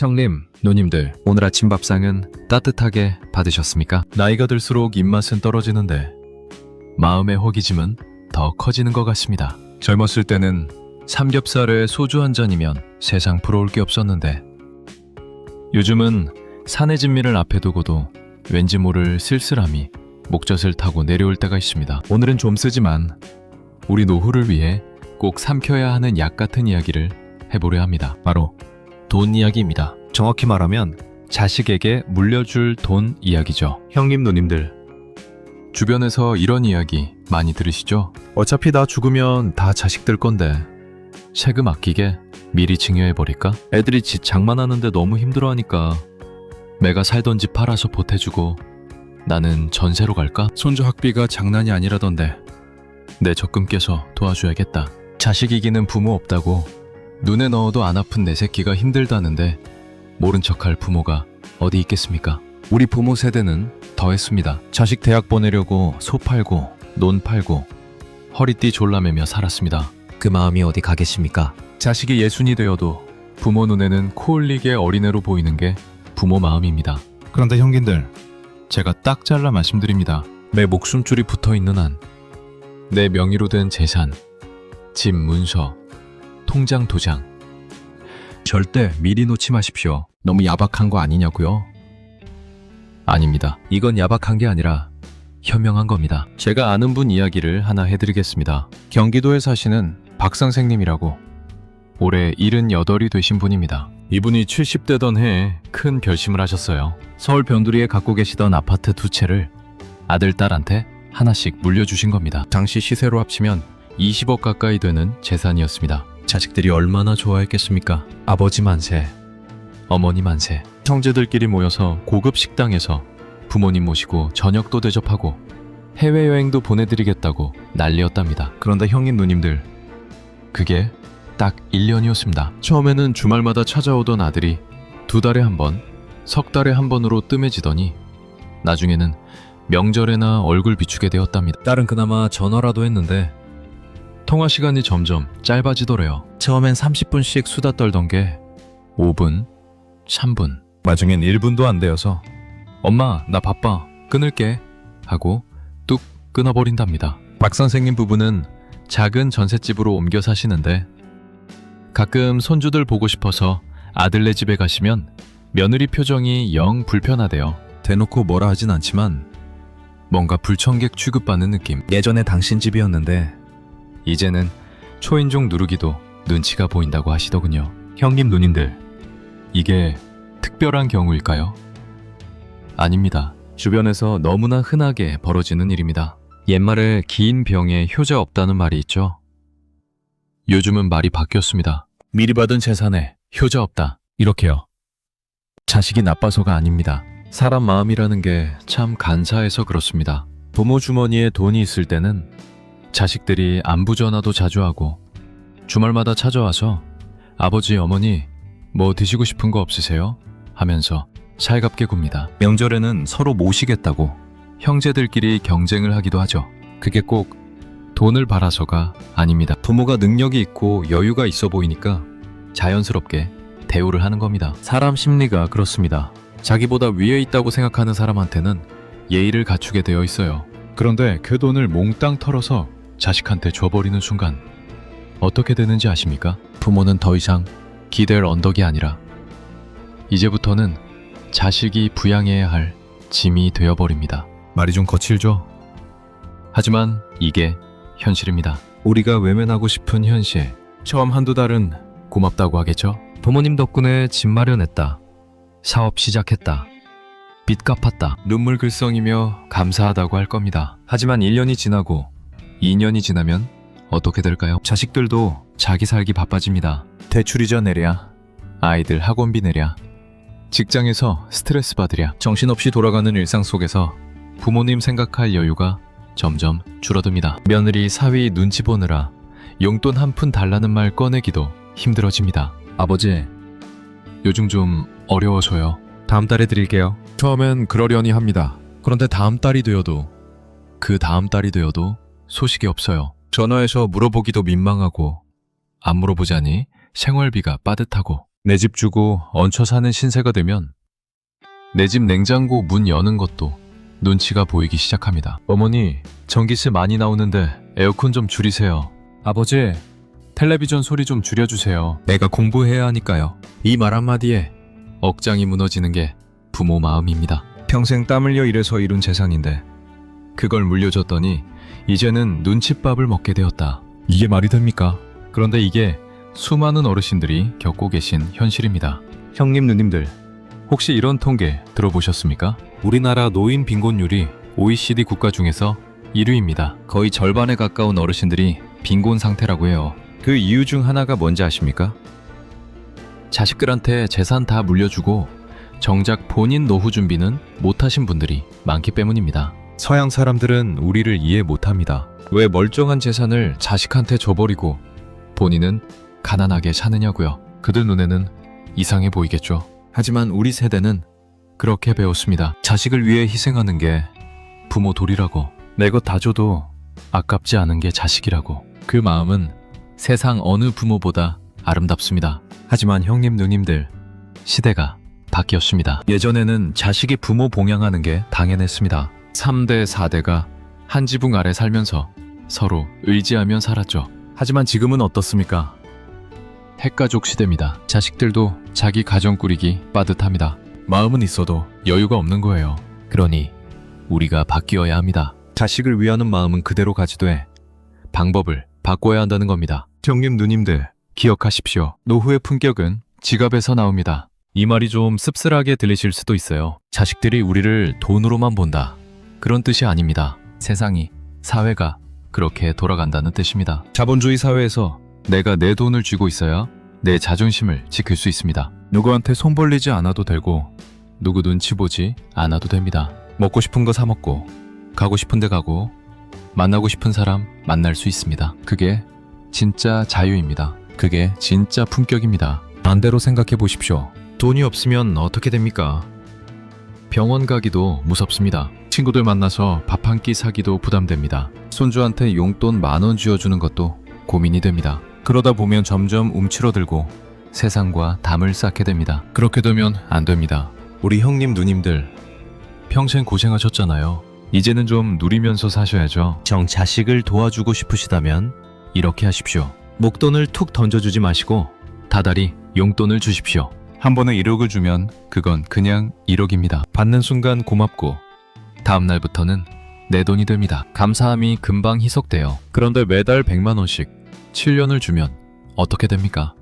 형님, 누님들, 오늘 아침 밥상은 따뜻하게 받으셨습니까? 나이가 들수록 입맛은 떨어지는데 마음의 호기심은 더 커지는 것 같습니다. 젊었을 때는 삼겹살에 소주 한 잔이면 세상 부러울 게 없었는데 요즘은 산의 진미를 앞에 두고도 왠지 모를 쓸쓸함이 목젖을 타고 내려올 때가 있습니다. 오늘은 좀 쓰지만 우리 노후를 위해 꼭 삼켜야 하는 약 같은 이야기를 해보려 합니다. 바로 돈 이야기입니다. 정확히 말하면 자식에게 물려줄 돈 이야기죠. 형님 누님들, 주변에서 이런 이야기 많이 들으시죠? 어차피 나 죽으면 다 자식들 건데 세금 아끼게 미리 증여해버릴까? 애들이 집 장만하는데 너무 힘들어하니까 내가 살던 집 팔아서 보태주고 나는 전세로 갈까? 손주 학비가 장난이 아니라던데 내 적금 깨서 도와줘야겠다. 자식 이기는 부모 없다고 눈에 넣어도 안 아픈 내 새끼가 힘들다는데 모른 척할 부모가 어디 있겠습니까? 우리 부모 세대는 더 했습니다. 자식 대학 보내려고 소 팔고 논 팔고 허리띠 졸라매며 살았습니다. 그 마음이 어디 가겠습니까? 자식이 예순이 되어도 부모 눈에는 코 흘리게 어린애로 보이는 게 부모 마음입니다. 그런데 형님들, 제가 딱 잘라 말씀드립니다. 내 목숨줄이 붙어있는 한 내 명의로 된 재산, 집 문서, 통장 도장 절대 미리 놓지 마십시오. 너무 야박한 거 아니냐고요? 아닙니다. 이건 야박한 게 아니라 현명한 겁니다. 제가 아는 분 이야기를 하나 해드리겠습니다. 경기도에 사시는 박 선생님이라고 올해 78이 되신 분입니다. 이분이 70대던 해에 큰 결심을 하셨어요. 서울 변두리에 갖고 계시던 아파트 2채를 아들, 딸한테 하나씩 물려주신 겁니다. 당시 시세로 합치면 20억 가까이 되는 재산이었습니다. 자식들이 얼마나 좋아했겠습니까? 아버지 만세, 어머니 만세. 형제들끼리 모여서 고급 식당에서 부모님 모시고 저녁도 대접하고 해외여행도 보내드리겠다고 난리였답니다. 그런데 형님 누님들, 그게 딱 1년이었습니다. 처음에는 주말마다 찾아오던 아들이 2달에 한 번, 석 달에 한 번으로 뜸해지더니 나중에는 명절에나 얼굴 비추게 되었답니다. 딸은 그나마 전화라도 했는데 통화 시간이 점점 짧아지더래요. 처음엔 30분씩 수다 떨던 게 5분, 3분, 나중엔 1분도 안 되어서 엄마, 나 바빠, 끊을게 하고 뚝 끊어버린답니다. 박 선생님 부부는 작은 전셋집으로 옮겨 사시는데 가끔 손주들 보고 싶어서 아들네 집에 가시면 며느리 표정이 영 불편하대요. 대놓고 뭐라 하진 않지만 뭔가 불청객 취급받는 느낌. 예전에 당신 집이었는데 이제는 초인종 누르기도 눈치가 보인다고 하시더군요. 형님 누님들, 이게 특별한 경우일까요? 아닙니다. 주변에서 너무나 흔하게 벌어지는 일입니다. 옛말에 긴 병에 효자 없다는 말이 있죠. 요즘은 말이 바뀌었습니다. 미리 받은 재산에 효자 없다, 이렇게요. 자식이 나빠서가 아닙니다. 사람 마음이라는 게 참 간사해서 그렇습니다. 부모 주머니에 돈이 있을 때는 자식들이 안부 전화도 자주 하고 주말마다 찾아와서 아버지, 어머니 뭐 드시고 싶은 거 없으세요? 하면서 살갑게 굽니다. 명절에는 서로 모시겠다고 형제들끼리 경쟁을 하기도 하죠. 그게 꼭 돈을 바라서가 아닙니다. 부모가 능력이 있고 여유가 있어 보이니까 자연스럽게 대우를 하는 겁니다. 사람 심리가 그렇습니다. 자기보다 위에 있다고 생각하는 사람한테는 예의를 갖추게 되어 있어요. 그런데 그 돈을 몽땅 털어서 자식한테 줘버리는 순간 어떻게 되는지 아십니까? 부모는 더 이상 기댈 언덕이 아니라 이제부터는 자식이 부양해야 할 짐이 되어버립니다. 말이 좀 거칠죠? 하지만 이게 현실입니다. 우리가 외면하고 싶은 현실. 처음 한두 달은 고맙다고 하겠죠? 부모님 덕분에 집 마련했다, 사업 시작했다, 빚 갚았다, 눈물 글썽이며 감사하다고 할 겁니다. 하지만 1년이 지나고 2년이 지나면 어떻게 될까요? 자식들도 자기 살기 바빠집니다. 대출이자 내랴, 아이들 학원비 내랴, 직장에서 스트레스 받으랴, 정신없이 돌아가는 일상 속에서 부모님 생각할 여유가 점점 줄어듭니다. 며느리 사위 눈치 보느라 용돈 한 푼 달라는 말 꺼내기도 힘들어집니다. 아버지, 요즘 좀 어려워서요. 다음 달에 드릴게요. 처음엔 그러려니 합니다. 그런데 다음 달이 되어도 그 다음 달이 되어도 소식이 없어요. 전화해서 물어보기도 민망하고 안 물어보자니 생활비가 빠듯하고 내 집 주고 얹혀 사는 신세가 되면 내 집 냉장고 문 여는 것도 눈치가 보이기 시작합니다. 어머니, 전기세 많이 나오는데 에어컨 좀 줄이세요. 아버지, 텔레비전 소리 좀 줄여주세요. 내가 공부해야 하니까요. 이 말 한마디에 억장이 무너지는 게 부모 마음입니다. 평생 땀 흘려 일해서 이룬 재산인데 그걸 물려줬더니 이제는 눈칫밥을 먹게 되었다. 이게 말이 됩니까? 그런데 이게 수많은 어르신들이 겪고 계신 현실입니다. 형님 누님들, 혹시 이런 통계 들어보셨습니까? 우리나라 노인 빈곤율이 OECD 국가 중에서 1위입니다. 거의 절반에 가까운 어르신들이 빈곤 상태라고 해요. 그 이유 중 하나가 뭔지 아십니까? 자식들한테 재산 다 물려주고 정작 본인 노후 준비는 못하신 분들이 많기 때문입니다. 서양 사람들은 우리를 이해 못합니다. 왜 멀쩡한 재산을 자식한테 줘버리고 본인은 가난하게 사느냐고요. 그들 눈에는 이상해 보이겠죠. 하지만 우리 세대는 그렇게 배웠습니다. 자식을 위해 희생하는 게 부모 도리라고, 내 것 다 줘도 아깝지 않은 게 자식이라고. 그 마음은 세상 어느 부모보다 아름답습니다. 하지만 형님 누님들, 시대가 바뀌었습니다. 예전에는 자식이 부모 봉양하는 게 당연했습니다. 3대, 4대가 한 지붕 아래 살면서 서로 의지하며 살았죠. 하지만 지금은 어떻습니까? 핵가족 시대입니다. 자식들도 자기 가정 꾸리기 빠듯합니다. 마음은 있어도 여유가 없는 거예요. 그러니 우리가 바뀌어야 합니다. 자식을 위하는 마음은 그대로 가지되 방법을 바꿔야 한다는 겁니다. 형님 누님들, 기억하십시오. 노후의 품격은 지갑에서 나옵니다. 이 말이 좀 씁쓸하게 들리실 수도 있어요. 자식들이 우리를 돈으로만 본다, 그런 뜻이 아닙니다. 세상이, 사회가 그렇게 돌아간다는 뜻입니다. 자본주의 사회에서 내가 내 돈을 쥐고 있어야 내 자존심을 지킬 수 있습니다. 누구한테 손 벌리지 않아도 되고 누구 눈치 보지 않아도 됩니다. 먹고 싶은 거 사 먹고 가고 싶은 데 가고 만나고 싶은 사람 만날 수 있습니다. 그게 진짜 자유입니다. 그게 진짜 품격입니다. 반대로 생각해 보십시오. 돈이 없으면 어떻게 됩니까? 병원 가기도 무섭습니다. 친구들 만나서 밥 한 끼 사기도 부담됩니다. 손주한테 용돈 10,000원 쥐어주는 것도 고민이 됩니다. 그러다 보면 점점 움츠러들고 세상과 담을 쌓게 됩니다. 그렇게 되면 안 됩니다. 우리 형님 누님들, 평생 고생하셨잖아요. 이제는 좀 누리면서 사셔야죠. 정 자식을 도와주고 싶으시다면 이렇게 하십시오. 목돈을 툭 던져주지 마시고 다달이 용돈을 주십시오. 한 번에 1억을 주면 그건 그냥 1억입니다. 받는 순간 고맙고 다음 날부터는 내 돈이 됩니다. 감사함이 금방 희석돼요. 그런데 매달 100만 원씩 7년을 주면 어떻게 됩니까?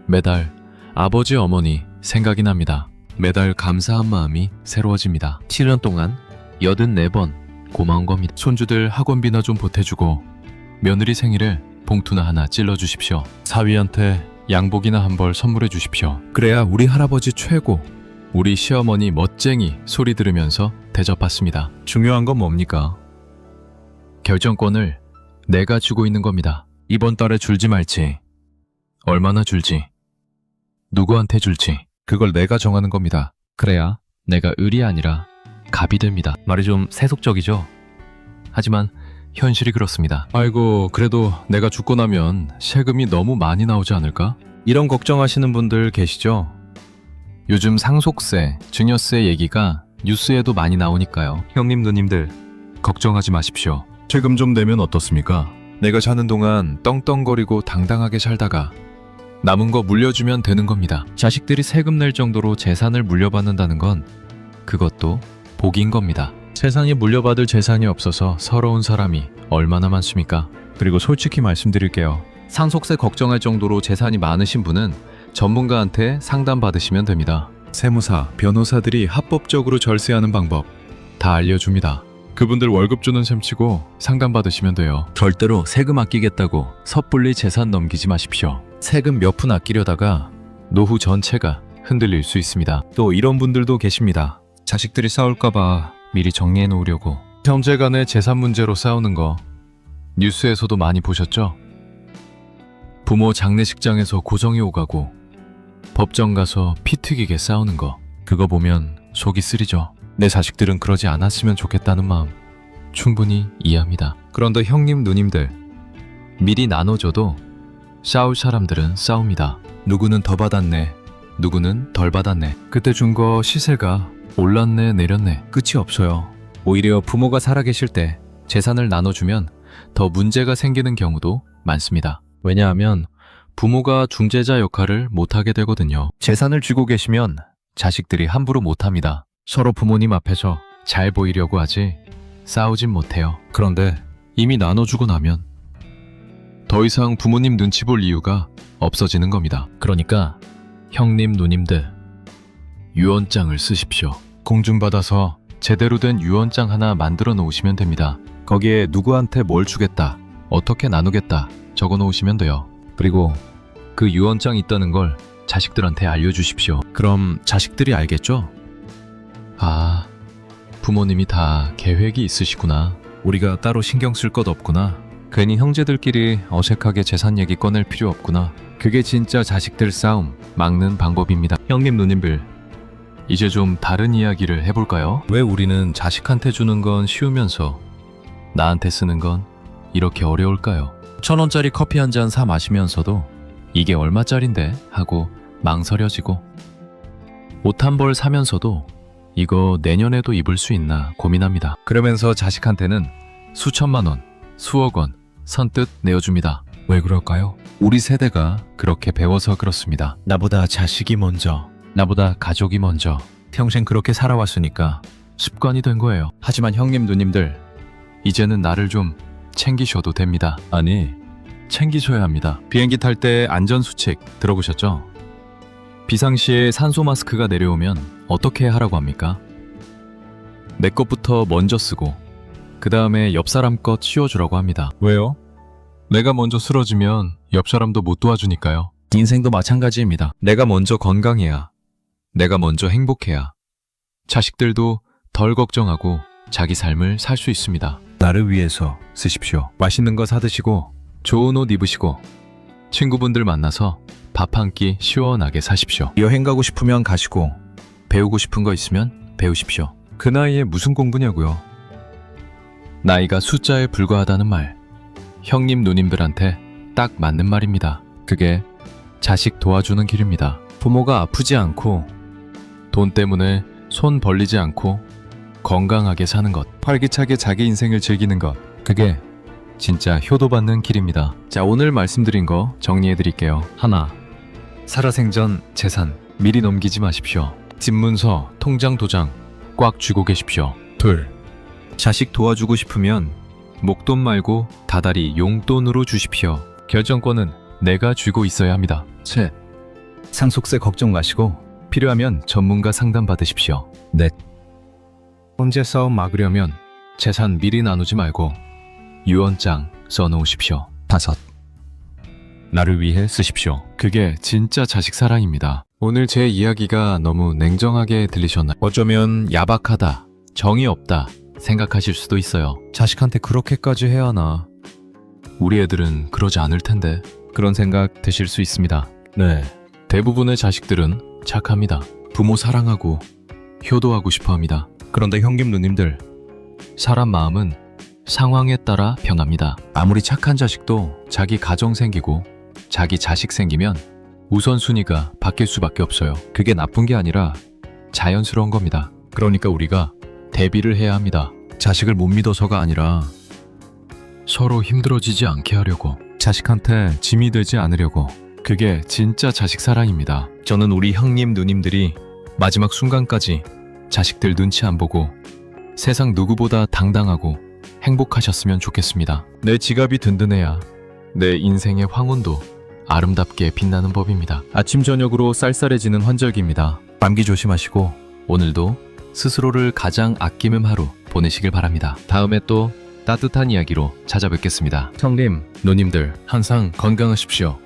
매달 아버지 어머니 생각이 납니다. 매달 감사한 마음이 새로워집니다. 7년 동안 84번 고마운 겁니다. 손주들 학원비나 좀 보태주고 며느리 생일에 봉투나 하나 찔러주십시오. 사위한테 양복이나 한 벌 선물해 주십시오. 그래야 우리 할아버지 최고, 우리 시어머니 멋쟁이 소리 들으면서 대접받습니다. 중요한 건 뭡니까? 결정권을 내가 쥐고 있는 겁니다. 이번 달에 줄지 말지, 얼마나 줄지, 누구한테 줄지, 그걸 내가 정하는 겁니다. 그래야 내가 을이 아니라 갑이 됩니다. 말이 좀 세속적이죠? 하지만 현실이 그렇습니다. 아이고, 그래도 내가 죽고 나면 세금이 너무 많이 나오지 않을까? 이런 걱정하시는 분들 계시죠? 요즘 상속세, 증여세 얘기가 뉴스에도 많이 나오니까요. 형님 누님들, 걱정하지 마십시오. 세금 좀 내면 어떻습니까? 내가 사는 동안 떵떵거리고 당당하게 살다가 남은 거 물려주면 되는 겁니다. 자식들이 세금 낼 정도로 재산을 물려받는다는 건 그것도 복인 겁니다. 세상에 물려받을 재산이 없어서 서러운 사람이 얼마나 많습니까? 그리고 솔직히 말씀드릴게요. 상속세 걱정할 정도로 재산이 많으신 분은 전문가한테 상담받으시면 됩니다. 세무사, 변호사들이 합법적으로 절세하는 방법 다 알려줍니다. 그분들 월급 주는 셈 치고 상담받으시면 돼요. 절대로 세금 아끼겠다고 섣불리 재산 넘기지 마십시오. 세금 몇 푼 아끼려다가 노후 전체가 흔들릴 수 있습니다. 또 이런 분들도 계십니다. 자식들이 싸울까봐 미리 정리해 놓으려고 형제 간의 재산 문제로 싸우는 거 뉴스에서도 많이 보셨죠? 부모 장례식장에서 고정이 오가고 법정 가서 피 튀기게 싸우는 거, 그거 보면 속이 쓰리죠. 내 자식들은 그러지 않았으면 좋겠다는 마음 충분히 이해합니다. 그런데 형님 누님들, 미리 나눠줘도 싸울 사람들은 싸웁니다. 누구는 더 받았네, 누구는 덜 받았네. 그때 준 거 시세가 올랐네 내렸네 끝이 없어요. 오히려 부모가 살아계실 때 재산을 나눠주면 더 문제가 생기는 경우도 많습니다. 왜냐하면 부모가 중재자 역할을 못하게 되거든요. 재산을 쥐고 계시면 자식들이 함부로 못합니다. 서로 부모님 앞에서 잘 보이려고 하지 싸우진 못해요. 그런데 이미 나눠주고 나면 더 이상 부모님 눈치 볼 이유가 없어지는 겁니다. 그러니까 형님 누님들 유언장을 쓰십시오. 공준 받아서 제대로 된 유언장 하나 만들어 놓으시면 됩니다. 거기에 누구한테 뭘 주겠다, 어떻게 나누겠다 적어 놓으시면 돼요. 그리고 그 유언장 있다는 걸 자식들한테 알려주십시오. 그럼 자식들이 알겠죠? 아, 부모님이 다 계획이 있으시구나. 우리가 따로 신경 쓸 것 없구나. 괜히 형제들끼리 어색하게 재산 얘기 꺼낼 필요 없구나. 그게 진짜 자식들 싸움 막는 방법입니다. 형님 누님들, 이제 좀 다른 이야기를 해볼까요? 왜 우리는 자식한테 주는 건 쉬우면서 나한테 쓰는 건 이렇게 어려울까요? 1,000원짜리 커피 한 잔 사 마시면서도 이게 얼마짜린데 하고 망설여지고, 옷 한 벌 사면서도 이거 내년에도 입을 수 있나 고민합니다. 그러면서 자식한테는 수천만 원, 수억 원 선뜻 내어줍니다. 왜 그럴까요? 우리 세대가 그렇게 배워서 그렇습니다. 나보다 자식이 먼저, 나보다 가족이 먼저. 평생 그렇게 살아왔으니까 습관이 된 거예요. 하지만 형님 누님들, 이제는 나를 좀 챙기셔도 됩니다. 아니, 챙기셔야 합니다. 비행기 탈 때 안전수칙 들어보셨죠? 비상시에 산소 마스크가 내려오면 어떻게 하라고 합니까? 내 것부터 먼저 쓰고 그 다음에 옆 사람 것 씌워주라고 합니다. 왜요? 내가 먼저 쓰러지면 옆 사람도 못 도와주니까요. 인생도 마찬가지입니다. 내가 먼저 건강해야, 내가 먼저 행복해야 자식들도 덜 걱정하고 자기 삶을 살 수 있습니다. 나를 위해서 쓰십시오. 맛있는 거 사드시고 좋은 옷 입으시고 친구분들 만나서 밥 한 끼 시원하게 사십시오. 여행 가고 싶으면 가시고 배우고 싶은 거 있으면 배우십시오. 그 나이에 무슨 공부냐고요. 나이가 숫자에 불과하다는 말, 형님 누님들한테 딱 맞는 말입니다. 그게 자식 도와주는 길입니다. 부모가 아프지 않고 돈 때문에 손 벌리지 않고 건강하게 사는 것, 활기차게 자기 인생을 즐기는 것, 그게 진짜 효도받는 길입니다. 자, 오늘 말씀드린 거 정리해 드릴게요. 하나, 살아생전 재산 미리 넘기지 마십시오. 집문서, 통장 도장 꽉 쥐고 계십시오. 둘, 자식 도와주고 싶으면 목돈 말고 다달이 용돈으로 주십시오. 결정권은 내가 쥐고 있어야 합니다. 셋, 상속세 걱정 마시고 필요하면 전문가 상담 받으십시오. 넷, 혼재 싸움 막으려면 재산 미리 나누지 말고 유언장 써놓으십시오. 다섯, 나를 위해 쓰십시오. 그게 진짜 자식 사랑입니다. 오늘 제 이야기가 너무 냉정하게 들리셨나요? 어쩌면 야박하다, 정이 없다 생각하실 수도 있어요. 자식한테 그렇게까지 해야 하나? 우리 애들은 그러지 않을 텐데, 그런 생각 드실 수 있습니다. 네, 대부분의 자식들은 착합니다. 부모 사랑하고 효도하고 싶어 합니다. 그런데 형님 누님들, 사람 마음은 상황에 따라 변합니다. 아무리 착한 자식도 자기 가정 생기고 자기 자식 생기면 우선순위가 바뀔 수밖에 없어요. 그게 나쁜 게 아니라 자연스러운 겁니다. 그러니까 우리가 대비를 해야 합니다. 자식을 못 믿어서가 아니라 서로 힘들어지지 않게 하려고, 자식한테 짐이 되지 않으려고. 그게 진짜 자식 사랑입니다. 저는 우리 형님 누님들이 마지막 순간까지 자식들 눈치 안 보고 세상 누구보다 당당하고 행복하셨으면 좋겠습니다. 내 지갑이 든든해야 내 인생의 황혼도 아름답게 빛나는 법입니다. 아침 저녁으로 쌀쌀해지는 환절기입니다. 감기 조심하시고 오늘도 스스로를 가장 아끼는 하루 보내시길 바랍니다. 다음에 또 따뜻한 이야기로 찾아뵙겠습니다. 형님, 누님들 항상 건강하십시오.